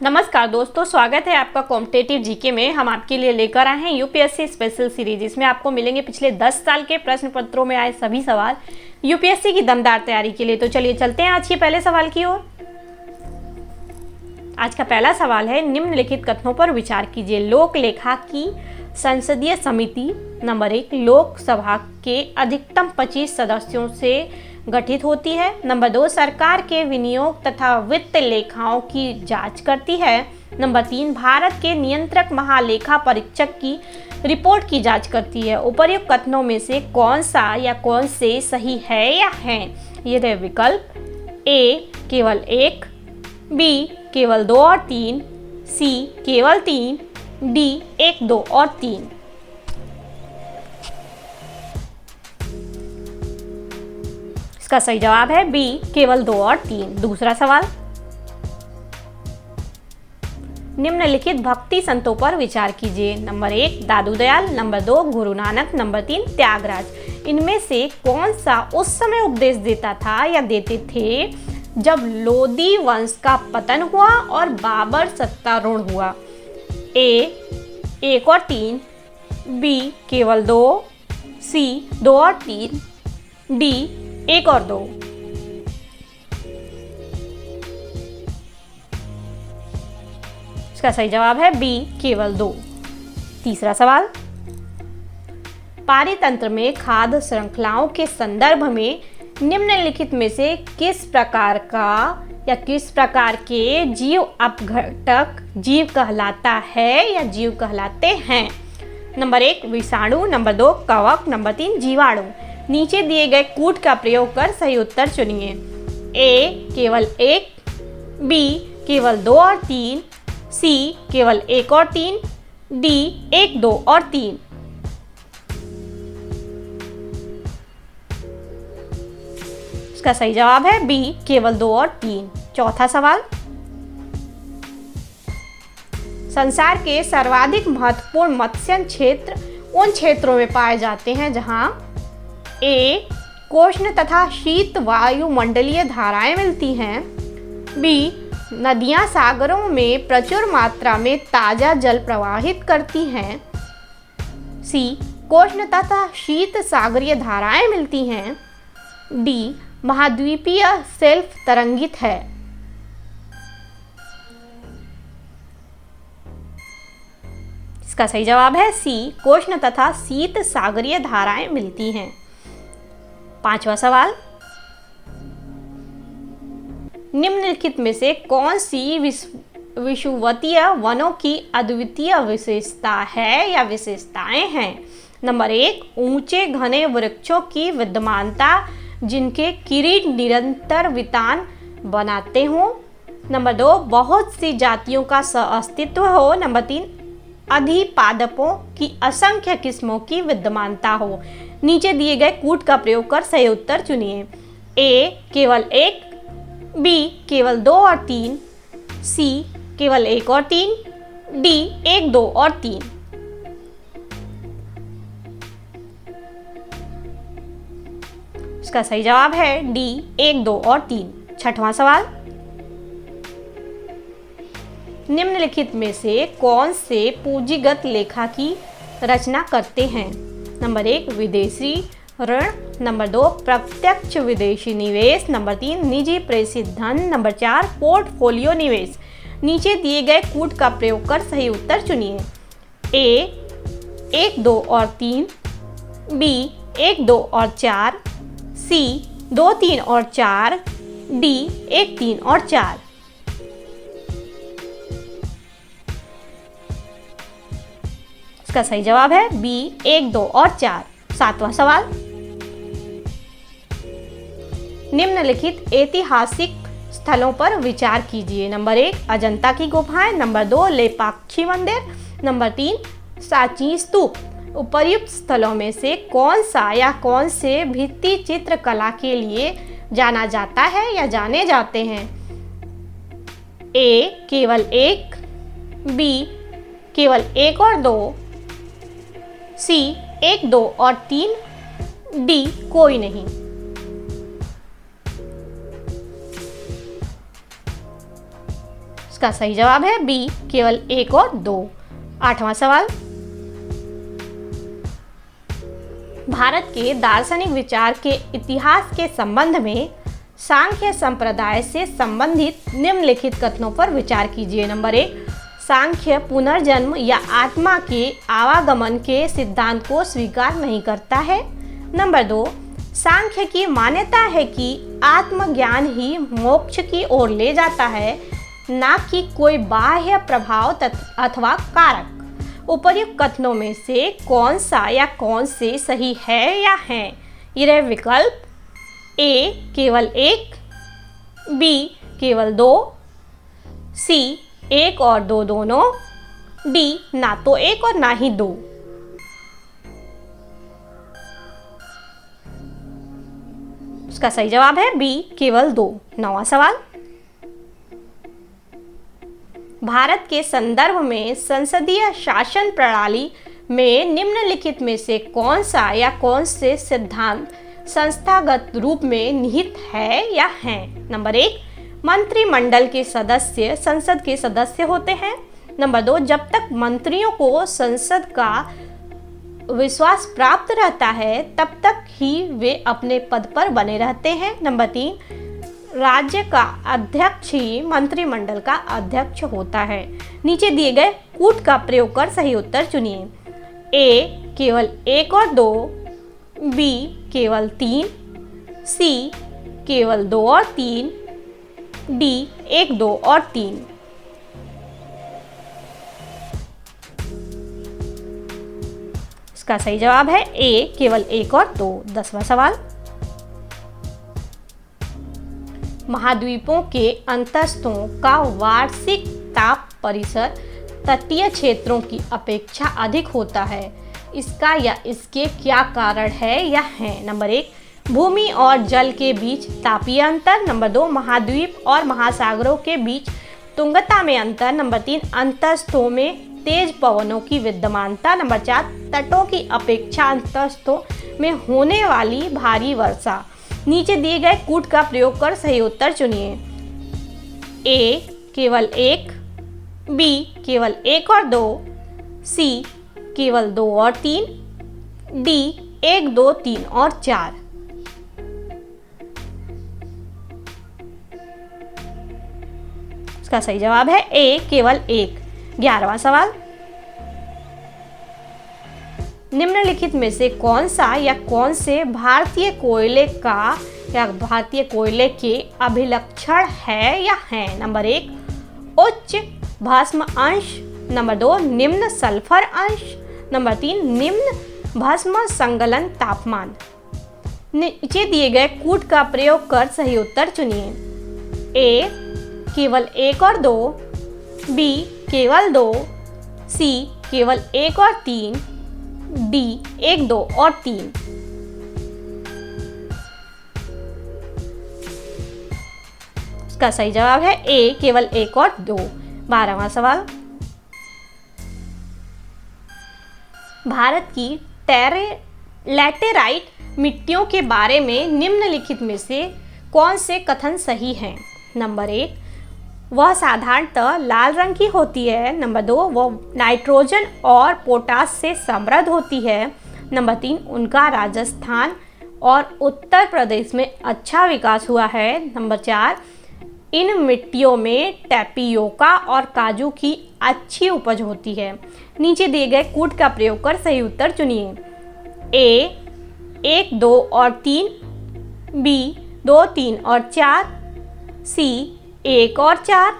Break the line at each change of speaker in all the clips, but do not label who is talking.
नमस्कार दोस्तों, स्वागत है आपका कॉम्पिटेटिव जीके में। हम आपके लिए लेकर आए हैं यूपीएससी स्पेशल सीरीज। इसमें आपको मिलेंगे पिछले 10 साल के प्रश्न पत्रों में आए सभी सवाल यूपीएससी की दमदार तैयारी के लिए। तो चलिए चलते हैं आज के पहले सवाल की ओर। आज का पहला सवाल है, निम्नलिखित कथनों पर विचार कीजिए। लोक लेखा की संसदीय समिति नंबर 1 लोकसभा के अधिकतम 25 सदस्यों से गठित होती है। नंबर 2 सरकार के विनियोग तथा वित्त लेखाओं की जांच करती है। नंबर 3 भारत के नियंत्रक महालेखा परीक्षक की रिपोर्ट की जांच करती है। उपर्युक्त कथनों में से कौन सा या कौन से सही है या हैं? ये रहे विकल्प। ए केवल 1, बी केवल 2 और 3, सी केवल 3, डी 1, 2 और 3। इसका सही जवाब है बी केवल 2 और 3। दूसरा सवाल, निम्नलिखित भक्ति संतों पर विचार कीजिए। नंबर 1 दादू दयाल, नंबर 2 गुरु नानक, नंबर 3 त्यागराज। इनमें से कौन सा उस समय उपदेश देता था या देते थे जब लोदी वंश का पतन हुआ और बाबर सत्तारूढ़ हुआ? ए 1 और 3, बी केवल 2, सी 2 और 3, डी 1 और 2। इसका सही जवाब है बी केवल 2। तीसरा सवाल, पारितंत्र में खाद्य श्रृंखलाओं के संदर्भ में निम्नलिखित में से किस प्रकार का या किस प्रकार के जीव अपघटक जीव कहलाता है या जीव कहलाते हैं? नंबर 1 विषाणु, नंबर 2 कवक, नंबर 3 जीवाणु। नीचे दिए गए कूट का प्रयोग कर सही उत्तर चुनिए। ए केवल 1, बी केवल 2 और 3, सी केवल 1 और 3, डी 1, 2 और 3। इसका सही जवाब है बी केवल 2 और 3। चौथा सवाल, संसार के सर्वाधिक महत्वपूर्ण मत्स्य क्षेत्र उन क्षेत्रों में पाए जाते हैं जहां ए कोष्ण तथा शीत वायुमंडलीय धाराएं मिलती हैं, बी नदियां सागरों में प्रचुर मात्रा में ताजा जल प्रवाहित करती हैं, सी कोष्ण तथा शीत सागरीय धाराएं मिलती हैं, डी महाद्वीपीय सेल्फ तरंगित है। इसका सही जवाब है सी कोष्ण तथा शीत सागरीय धाराएं मिलती हैं। पांचवा सवाल, निम्नलिखित में से कौन सी विषुवतीय वनों की अद्वितीय विशेषता है या विशेषताएं हैं? नंबर 1 ऊंचे घने वृक्षों की विद्यमानता जिनके किरीट निरंतर वितान बनाते हों। नंबर 2 बहुत सी जातियों का सहअस्तित्व हो। नंबर 3 अधिपादपों की असंख्य किस्मों की विद्यमानता हो। नीचे दिए गए कूट का प्रयोग कर सही उत्तर चुनिए। ए केवल 1, बी केवल 2 और 3, सी केवल 1 और 3, डी 1, 2 और 3। इसका सही जवाब है डी 1, 2 और 3। छठवां सवाल, निम्नलिखित में से कौन से पूंजीगत लेखा की रचना करते हैं? नंबर 1 विदेशी ऋण, नंबर 2 प्रत्यक्ष विदेशी निवेश, नंबर 3 निजी प्रेषित धन, नंबर 4 पोर्टफोलियो निवेश। नीचे दिए गए कूट का प्रयोग कर सही उत्तर चुनिए। ए 1, 2 और 3, बी 1, 2 और 4, सी 2, 3 और 4, डी 1, 3 और 4। इसका सही जवाब है बी 1, 2 और 4। सातवां सवाल, निम्नलिखित ऐतिहासिक स्थलों पर विचार कीजिए। नंबर 1 अजंता की गुफाएं, नंबर 2 लेपाक्षी मंदिर, नंबर 3 सांची स्तूप। उपर्युक्त स्थलों में से कौन सा या कौन से भित्ति चित्र कला के लिए जाना जाता है या जाने जाते हैं? ए केवल 1, बी केवल 1 और 2, सी 1, 2 और 3, डी कोई नहीं। इसका सही जवाब है बी, केवल 1 और 2। 8वां सवाल, भारत के दार्शनिक विचार के इतिहास के संबंध में सांख्य संप्रदाय से संबंधित निम्नलिखित कथनों पर विचार कीजिए। नंबर 1, सांख्य पुनर्जन्म या आत्मा के आवागमन के सिद्धांत को स्वीकार नहीं करता है। नंबर 2, सांख्य की मान्यता है कि आत्मज्ञान ही मोक्ष की ओर ले जाता है, ना कि कोई बाह्य प्रभाव अथवा कारक। उपर्युक्त कथनों में से कौन सा या कौन से सही है या हैं? ये रहे विकल्प। ए, केवल 1, बी, केवल 2, सी, 1 और 2 दोनों, डी, ना तो 1 और ना ही 2। इसका सही जवाब है बी, केवल 2। 9वां सवाल, भारत के संदर्भ में संसदीय शासन प्रणाली में निम्नलिखित में से कौन सा या कौन से सिद्धांत संस्थागत रूप में निहित है या हैं? नंबर 1, मंत्रिमंडल के सदस्य संसद के सदस्य होते हैं। नंबर 2, जब तक मंत्रियों को संसद का विश्वास प्राप्त रहता है तब तक ही वे अपने पद पर बने रहते हैं। नंबर 3, राज्य का अध्यक्ष ही मंत्रिमंडल का अध्यक्ष होता है। नीचे दिए गए कूट का प्रयोग कर सही उत्तर चुनिए। ए, केवल 1 और 2, बी, केवल 3, सी, केवल 2 और 3, डी, 1, 2 और 3। इसका सही जवाब है ए, केवल 1 और 2। 10वां सवाल, महाद्वीपों के अंतस्थों का वार्षिक ताप परिसर तटीय क्षेत्रों की अपेक्षा अधिक होता है। इसका या इसके क्या कारण है या हैं? नंबर 1, भूमि और जल के बीच तापीय अंतर। नंबर 2, महाद्वीप और महासागरों के बीच तुंगता में अंतर। नंबर 3, अंतस्थों में तेज पवनों की विद्यमानता। नंबर 4, तटों की अपेक्षा अंतस्थों में होने वाली भारी वर्षा। नीचे दिए गए कूट का प्रयोग कर सही उत्तर चुनिए। ए, केवल 1, बी, केवल 1 और 2, सी, केवल 2 और 3, डी, 1, 2, 3 और 4। इसका सही जवाब है ए, केवल 1। 11वां सवाल, निम्नलिखित में से कौन सा या कौन से भारतीय कोयले के अभिलक्षण है या हैं? नंबर 1, उच्च भस्म अंश। नंबर 2, निम्न सल्फर अंश। नंबर 3, निम्न भस्म संगलन तापमान। नीचे दिए गए कूट का प्रयोग कर सही उत्तर चुनिए। ए, केवल 1 और 2, बी, केवल 2, सी, केवल 1 और 3, डी, 1, 2 और 3। इसका सही जवाब है ए, केवल 1 और 2। 12वां सवाल, भारत की लैटेराइट मिट्टियों के बारे में निम्नलिखित में से कौन से कथन सही हैं? नंबर 1, वह साधारणतः लाल रंग की होती है। नंबर 2, वह नाइट्रोजन और पोटास से समृद्ध होती है। नंबर 3, उनका राजस्थान और उत्तर प्रदेश में अच्छा विकास हुआ है। नंबर 4, इन मिट्टियों में टैपियोका और काजू की अच्छी उपज होती है। नीचे दिए गए कूट का प्रयोग कर सही उत्तर चुनिए। ए, 1, 2 और 3, बी, 2, 3 और 4, सी, 1 और 4,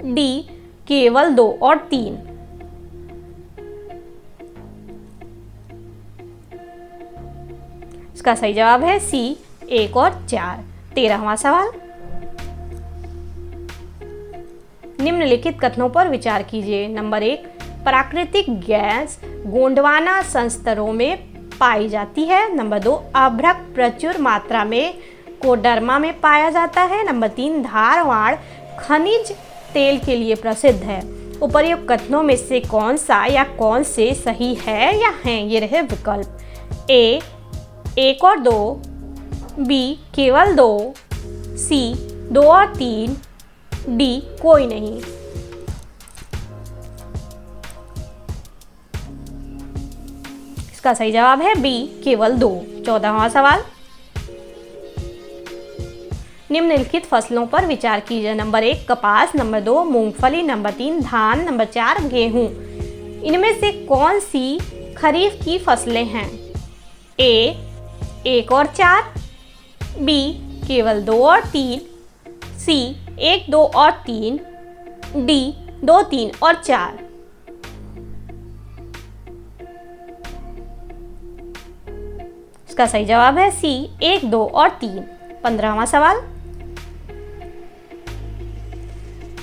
डी, केवल 2 और 3। इसका सही जवाब है सी, 1 और 4। 13वां सवाल, निम्नलिखित कथनों पर विचार कीजिए। नंबर 1, प्राकृतिक गैस गोंडवाना संस्तरों में पाई जाती है। नंबर 2, अभ्रक प्रचुर मात्रा में कोडरमा में पाया जाता है। नंबर 3, धारवाड़ खनिज तेल के लिए प्रसिद्ध है। उपर्युक्त कथनों में से कौन सा या कौन से सही है या हैं? ये रहे विकल्प। ए, 1 और 2, बी, केवल 2, सी, 2 और 3, डी, कोई नहीं। इसका सही जवाब है बी केवल 2। 14वां सवाल, निम्नलिखित फसलों पर विचार कीजिए। नंबर 1 कपास, नंबर 2 मूंगफली, नंबर 3 धान, नंबर 4 गेहूं। इनमें से कौन सी खरीफ की फसलें हैं? ए 1 और 4, बी केवल 2 और 3, सी 1, 2 और 3, डी 2, 3 और 4। इसका सही जवाब है सी 1, 2 और 3। 15वां सवाल,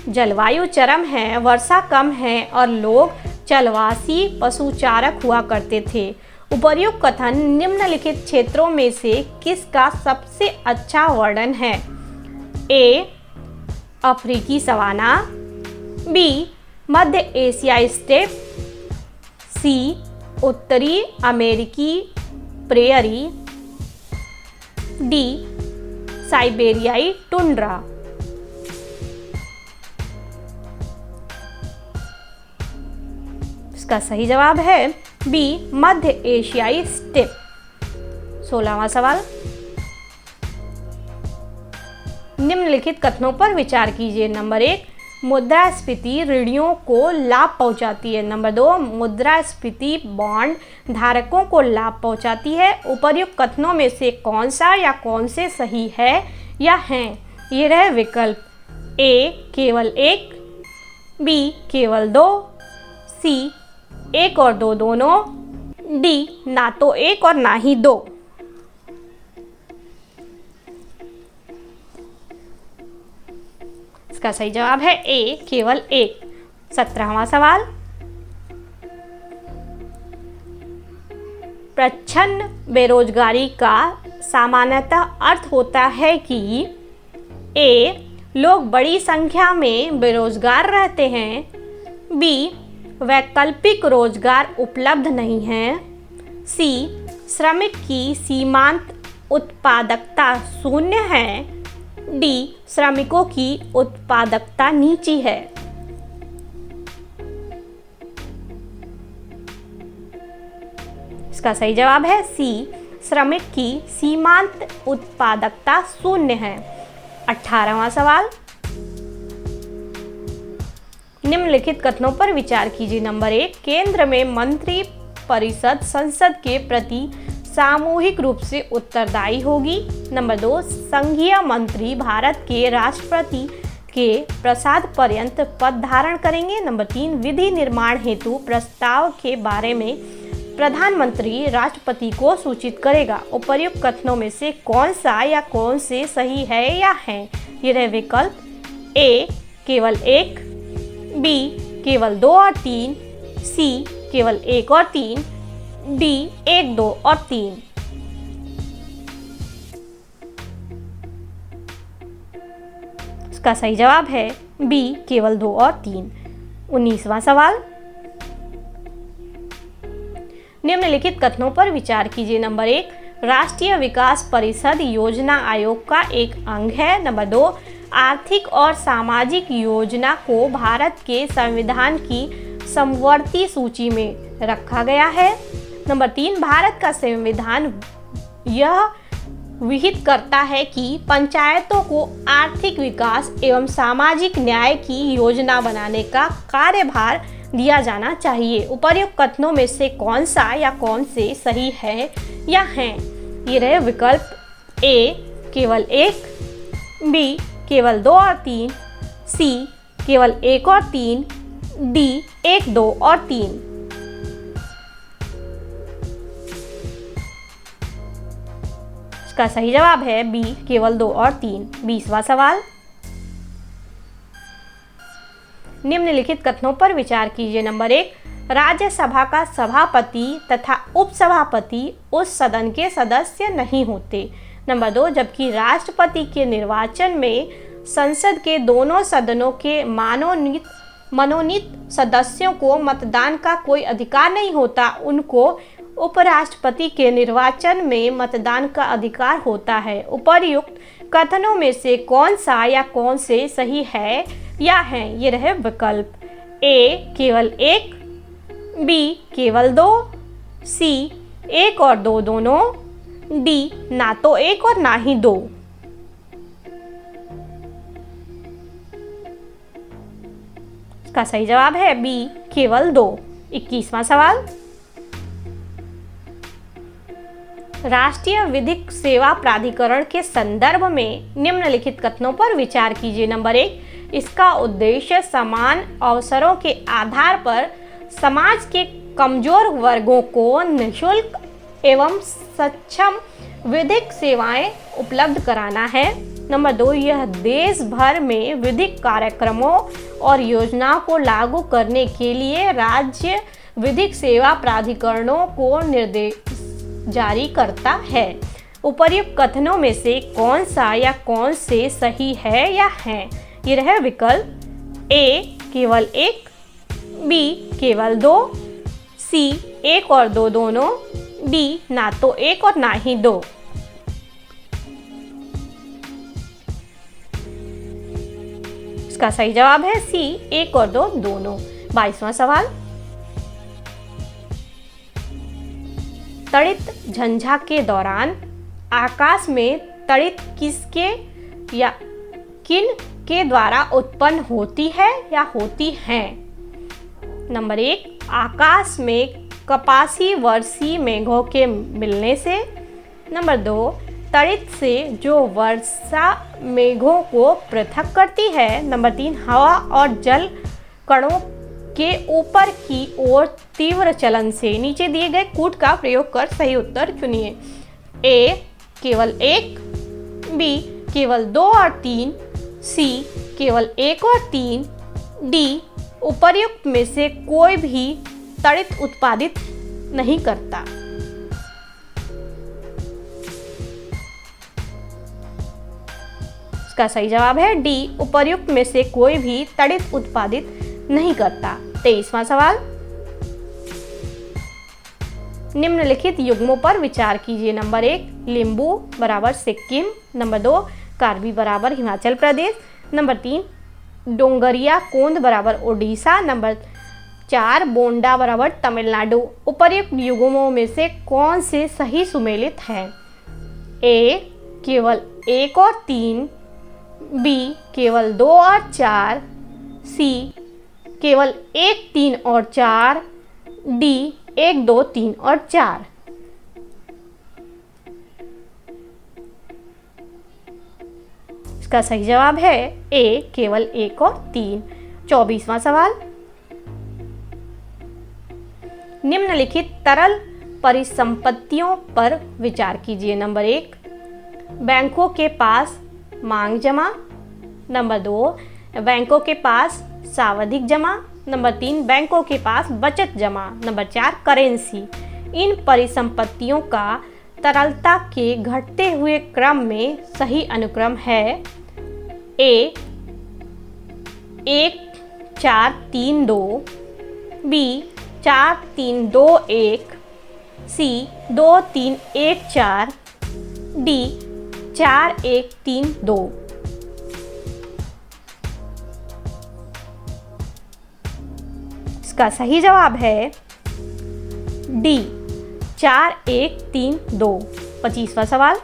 जलवायु चरम है, वर्षा कम है और लोग चलवासी पशुचारक हुआ करते थे। उपर्युक्त कथन निम्नलिखित क्षेत्रों में से किसका सबसे अच्छा वर्णन है? ए अफ्रीकी सवाना, बी मध्य एशियाई स्टेप, सी उत्तरी अमेरिकी प्रेयरी, डी साइबेरियाई टुंड्रा। इसका सही जवाब है बी मध्य एशियाई स्टेप। 16वां सवाल, निम्नलिखित कथनों पर विचार कीजिए। नंबर 1 मुद्रास्फीति ऋणियों को लाभ पहुंचाती है। नंबर 2 मुद्रास्फीति बॉन्ड धारकों को लाभ पहुंचाती है। उपर्युक्त कथनों में से कौन सा या कौन से सही है या हैं? ये रहे विकल्प। ए केवल 1, बी केवल 2, सी 1 और 2 दोनों, डी ना तो 1 और ना ही 2। इसका सही जवाब है ए केवल 1। 17वां सवाल, प्रच्छन्न बेरोजगारी का सामान्यतः अर्थ होता है कि ए लोग बड़ी संख्या में बेरोजगार रहते हैं, बी वैकल्पिक रोजगार उपलब्ध नहीं है, सी श्रमिक की सीमांत उत्पादकता शून्य है, डी श्रमिकों की उत्पादकता नीची है। इसका सही जवाब है सी श्रमिक की सीमांत उत्पादकता शून्य है। 18वां सवाल, निम्नलिखित कथनों पर विचार कीजिए। नंबर 1 केंद्र में मंत्री परिषद संसद के प्रति सामूहिक रूप से उत्तरदायी होगी। नंबर 2 संघीय मंत्री भारत के राष्ट्रपति के प्रसाद पर्यंत पद धारण करेंगे। नंबर 3 विधि निर्माण हेतु प्रस्ताव के बारे में प्रधानमंत्री राष्ट्रपति को सूचित करेगा। उपर्युक्त कथनों में से कौन सा या कौन से सही है या हैं? ये रहे विकल्प। ए केवल 1, बी केवल 2 और 3, सी केवल 1 और 3, डी 1, 2 और 3। इसका सही जवाब है बी केवल 2 और 3। 19वां सवाल, निम्नलिखित कथनों पर विचार कीजिए। नंबर 1 राष्ट्रीय विकास परिषद योजना आयोग का एक अंग है। नंबर 2 आर्थिक और सामाजिक योजना को भारत के संविधान की समवर्ती सूची में रखा गया है। नंबर 3 भारत का संविधान यह विहित करता है कि पंचायतों को आर्थिक विकास एवं सामाजिक न्याय की योजना बनाने का कार्यभार दिया जाना चाहिए। उपर्युक्त कथनों में से कौन सा या कौन से सही है या हैं? ये रहे विकल्प। ए केवल 1, बी केवल 2 और 3, सी केवल 1 और 3, डी 1, 2 और 3। इसका सही जवाब है बी केवल 2 और 3। 20वां सवाल, निम्नलिखित कथनों पर विचार कीजिए। नंबर 1 राज्यसभा का सभापति तथा उपसभापति उस सदन के सदस्य नहीं होते। नंबर 2 जबकि राष्ट्रपति के निर्वाचन में संसद के दोनों सदनों के मनोनीत सदस्यों को मतदान का कोई अधिकार नहीं होता, उनको उपराष्ट्रपति के निर्वाचन में मतदान का अधिकार होता है। उपर्युक्त कथनों में से कौन सा या कौन से सही है या हैं? ये रहे विकल्प। ए केवल 1, बी केवल 2, सी एक और दो दोनों। डी, ना तो एक और ना ही दो। इसका सही जवाब है बी, केवल दो। 21वां सवाल, राष्ट्रीय विधिक सेवा प्राधिकरण के संदर्भ में निम्नलिखित कथनों पर विचार कीजिए। नंबर 1, इसका उद्देश्य समान अवसरों के आधार पर समाज के कमजोर वर्गों को निःशुल्क एवं सक्षम विधिक सेवाएं उपलब्ध कराना है। नंबर 2, यह देश भर में विधिक कार्यक्रमों और योजनाओं को लागू करने के लिए राज्य विधिक सेवा प्राधिकरणों को निर्देश जारी करता है। उपर्युक्त कथनों में से कौन सा या कौन से सही है या हैं? ये रहे विकल्प। ए, केवल एक। बी, केवल दो। सी, एक और दो दोनों। डी, ना तो एक और ना ही दो। इसका सही जवाब है सी, एक और दो दोनों। 22वां सवाल, तड़ित झंझा के दौरान आकाश में तड़ित किसके या किन के द्वारा उत्पन्न होती है या होती हैं? नंबर 1, आकाश में कपासी वर्षी मेघों के मिलने से। नंबर 2, तड़ित से जो वर्षा मेघों को पृथक करती है। नंबर 3, हवा और जल कणों के ऊपर की ओर तीव्र चलन से। नीचे दिए गए कूट का प्रयोग कर सही उत्तर चुनिए। ए, केवल एक। बी, केवल 2 और 3। सी, केवल 1 और 3। डी, उपर्युक्त में से कोई भी तड़ित उत्पादित नहीं करता। इसका सही जवाब है डी, उपर्युक्त में से कोई भी तड़ित उत्पादित नहीं करता। 23वां सवाल, निम्नलिखित युग्मों पर विचार कीजिए। नंबर 1, लिम्बू बराबर सिक्किम। नंबर 2, कार्बी बराबर हिमाचल प्रदेश। नंबर 3, डोंगरिया कोंद बराबर उड़ीसा। नंबर 4, बोंडा बराबर तमिलनाडु। उपर्युक्त युग्मों में से कौन से सही सुमेलित हैं? ए, केवल 1 और 3। बी, केवल 2 और 4। सी, केवल 1, 3 और 4। डी, 1, 2, 3 और 4। इसका सही जवाब है ए, केवल 1 और 3। 24वां सवाल, निम्नलिखित तरल परिसंपत्तियों पर विचार कीजिए। नंबर 1, बैंकों के पास मांग जमा। नंबर 2, बैंकों के पास सावधिक जमा। नंबर 3, बैंकों के पास बचत जमा। Number 4, currency. इन परिसंपत्तियों का तरलता के घटते हुए क्रम में सही अनुक्रम है। ए, 1, 4, 3, 2। बी, 4, 3, 2, 1। सी, 2, 3, 1, 4। डी, 4, 1, 3, 2। इसका सही जवाब है डी, 4, 1, 3, 2। 25वां सवाल,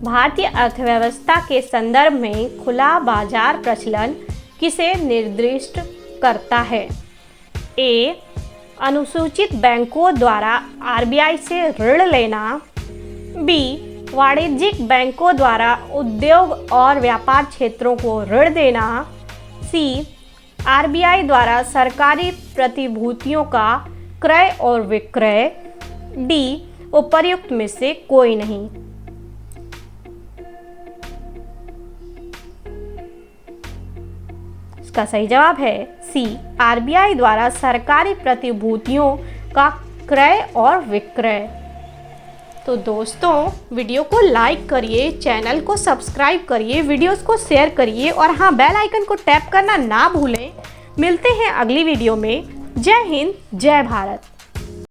भारतीय अर्थव्यवस्था के संदर्भ में खुला बाजार प्रचलन किसे निर्दिष्ट करता है? ए, अनुसूचित बैंकों द्वारा आरबीआई से ऋण लेना। बी, वाणिज्यिक बैंकों द्वारा उद्योग और व्यापार क्षेत्रों को ऋण देना। सी, आरबीआई द्वारा सरकारी प्रतिभूतियों का क्रय और विक्रय। डी, उपर्युक्त में से कोई नहीं। इसका सही जवाब है सी, आरबीआई द्वारा सरकारी प्रतिभूतियों का क्रय और विक्रय। तो दोस्तों, वीडियो को लाइक करिए, चैनल को सब्सक्राइब करिए, वीडियोस को शेयर करिए और हाँ, बेल आइकन को टैप करना ना भूलें। मिलते हैं अगली वीडियो में। जय हिंद, जय भारत।